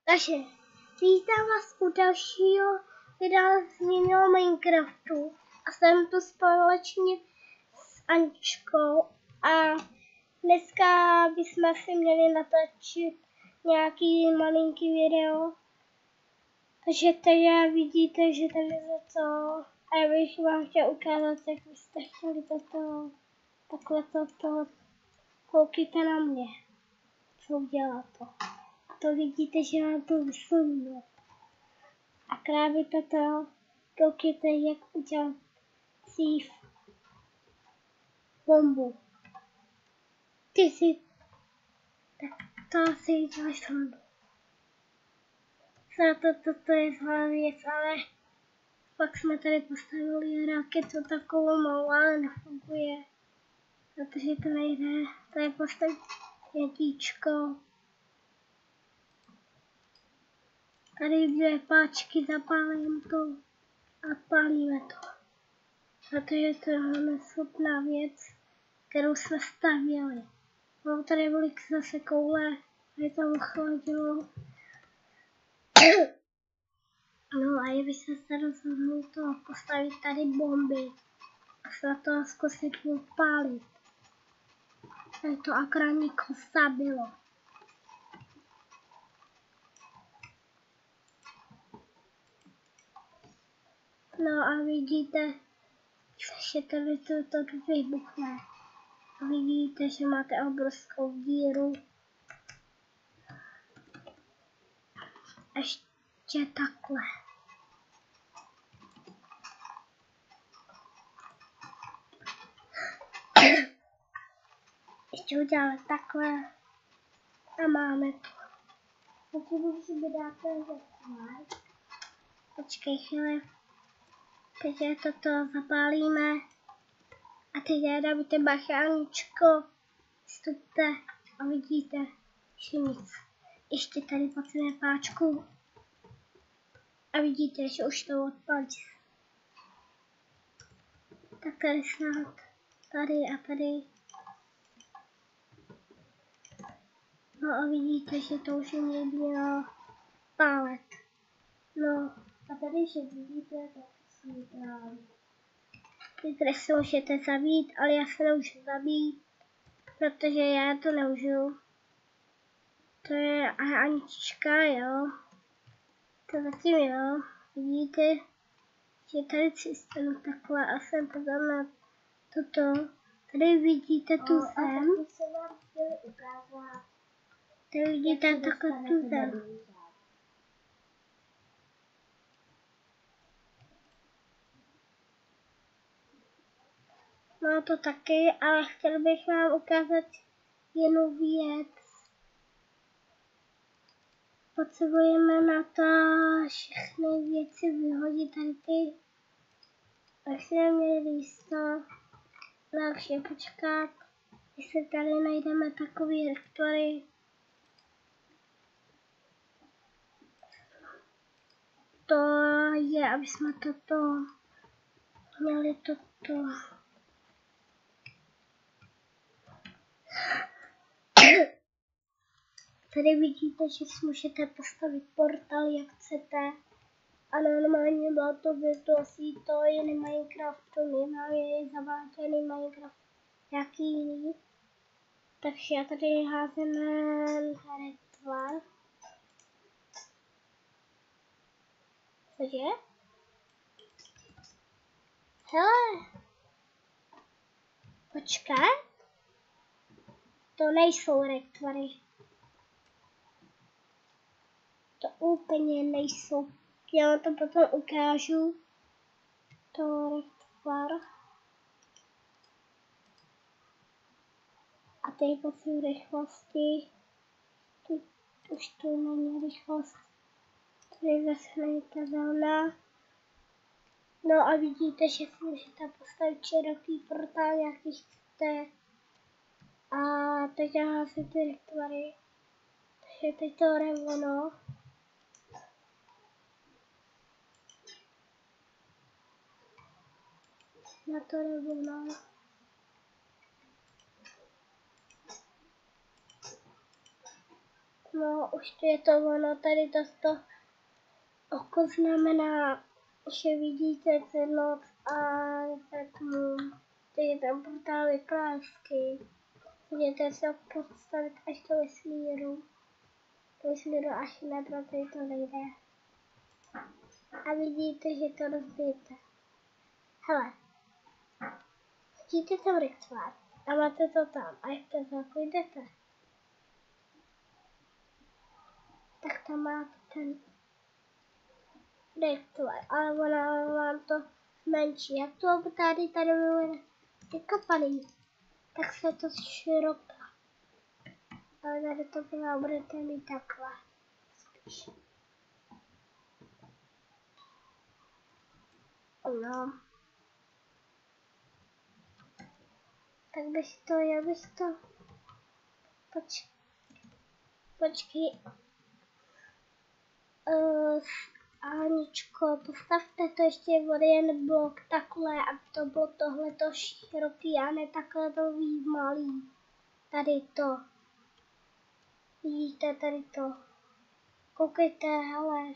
Takže vítám vás u dalšího videa z jiného Minecraftu a jsem tu společně s Aničkou a dneska bychom si měli natočit nějaký malinký video. Takže tady vidíte, že tady je to a já bych vám chtěla ukázat, jak byste chtěli toto, takhle toto, koukejte na mě, co udělá to. To vidíte, že vám to vysunu. A právě toto, koukejte, jak udělat dřív bombu. Ty si, tak to asi děláš srandu. Toto je zlá věc, ale pak jsme tady postavili raketu takovou malou, ale nefunguje. Protože to nejde, to je postavit jedíčko. Tady 2 páčky, zapálím to a pálíme to. Protože to je neschopná věc, kterou jsme stavěli. Mám tady byly zase koule, a je to ochladilo. No a kdybyste se rozhodli to postavit tady bomby a se to zkusit odpálit. Tak to akorát někoho zabilo. No a vidíte, že tady to vybuchne. A vidíte, že máte obrovskou díru. Ještě takhle. Ještě uděláme takhle. A máme to. Potřebuji si vydáte like. Počkej chvíli. Teď toto zapálíme. A teď dávíte bacha, Aničko. Vstupte a vidíte, že nic. Ještě tady potřebujeme páčku. A vidíte, že už to odpálí. Tak tady snad. Tady a tady. No a vidíte, že to už nemělo pálet. No a tady, že vidíte, tak jsou právě. Ty se můžete zabít, ale já se nemůžu zabít, protože já to neužiju. To je Anička, jo. To zatím jo. Vidíte, že tady přistanu takhle a jsem potom na toto. Tady vidíte tu zem. Tady vidíte takhle tu zem. No to taky, ale chtěl bych vám ukázat jinou věc. Potřebujeme na to všechny věci vyhodit tady ty. Tak si neměli jisto. Další počkat, jestli tady najdeme takový rektory. To je, aby jsme toto měli toto. Tady vidíte, že si můžete postavit portál, jak chcete. A normálně bylo to vytvoří to jiný Minecraftu, nemáme zaváděný Minecraft, jaký jiný. Takže já tady házím retvar. Cože? Hele! Počkej. To nejsou retvary. To úplně nejsou. Já vám to potom ukážu. To retvar. A tady potřebuji rychlosti. Už tu není rychlost. Tady zase není ta zóna. No a vidíte, že si můžete postavit široký portál, jaký chcete. A teď já si ty retvary. Takže teď to jde ono. Na to jde ono. No, už to je to ono, tady to oko znamená, že vidíte ten noc a tak je tam portál vyplásky. Můžete se postavit až do vesmíru. Do vesmíru až ne, protože to nejde. A vidíte, že to rozbijete. Hele, vidíte tam rituál a máte to tam. A jak to tak jdete, tak tam máte ten rituál, ale ona vám to zmenší. Jak to tady bude vykopaný, tak se to široká. Ale tady to budete mít takhle. Spíš. No. Tak já bych to... Počkej. Aničko, postavte to ještě o jeden blok takhle, aby to bylo tohleto široký a ne takhle to malý. Tady to. Vidíte tady to. Koukejte, hele.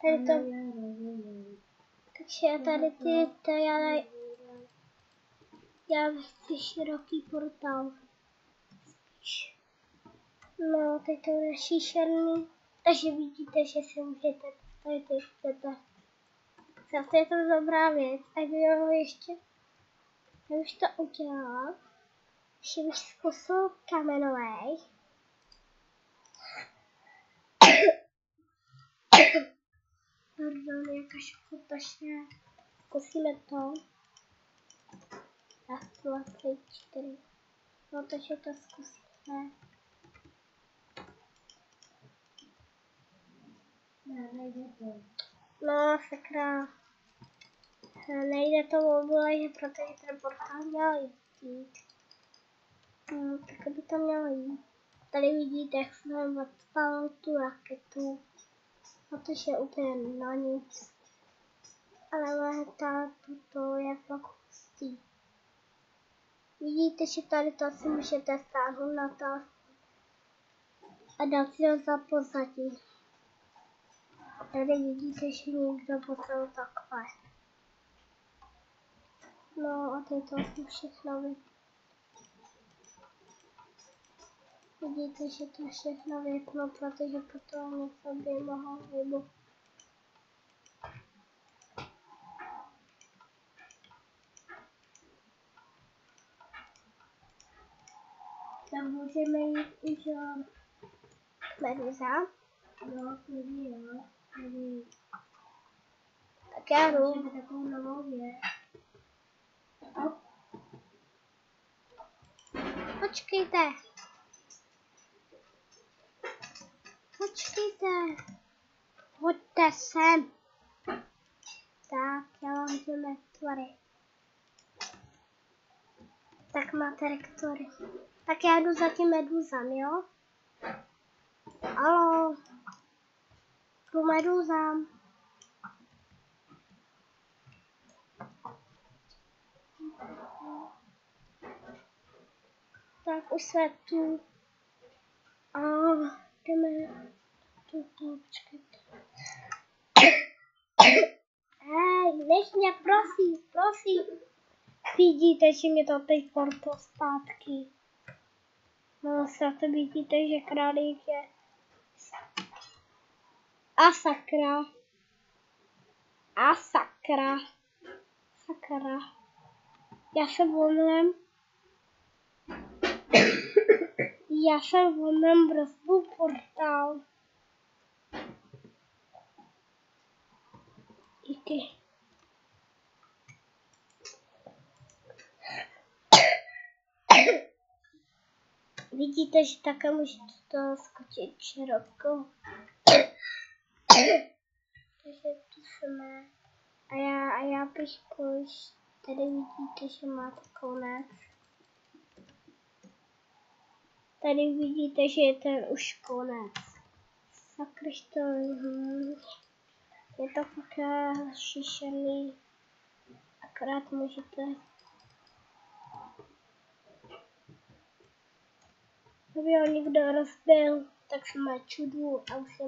Tady to. Takže tady já chci široký portál. No, teď to je šíšerný. Takže vidíte, že si můžete postavit, jak chcete. Zase je to dobrá věc. A jo, ještě, já už to udělala. Ještě bych zkusil kamenový. Pardon, jakáž potašně. Zkusíme to. Raz, 2, 3, 4. No, takže to zkusíme. Nejde to. No, sakra. Nejde to obležet, protože ten portál měl jít. Tak by to mělo jít. Tady vidíte, jak jsem odpal tu raketu. Protože je úplně na nic. Ale to je fakt hustý. Vidíte, že tady to si můžete stáhnout na to a dát si ho za pozadí. Tady vidíte, že někdo poslal takhle. No a teď to asi všechno vidíte, že to všechno vypnu, protože potom něco by mohlo vybuchnout. Tak můžeme jít už k Meduza. No, jo. Tak já jdu. Takovou novou věc. Počkejte. Hoďte sem. Tak, já vám jdeme tvary. Tak máte rektory. Tak já jdu za tím meduzám, jo? Haló. Jdu meduzám. Tak už jsme tu. A jdeme. Počkejte. Hej, nech mě, prosím. Vidíte, že mě to teď porto zpátky. No, se to vidíte, že králík je. A sakra. Já jsem volném brzdou portál. Díky. Vidíte, že také můžete to skočit široko. Takže tu jsme. A já bych už tady vidíte, že máte konec. Tady vidíte, že je ten už konec. Sakryž to je to fakt šišený. Akorát můžete. Aby ho někdo rozbil. tak jsme čudu a už je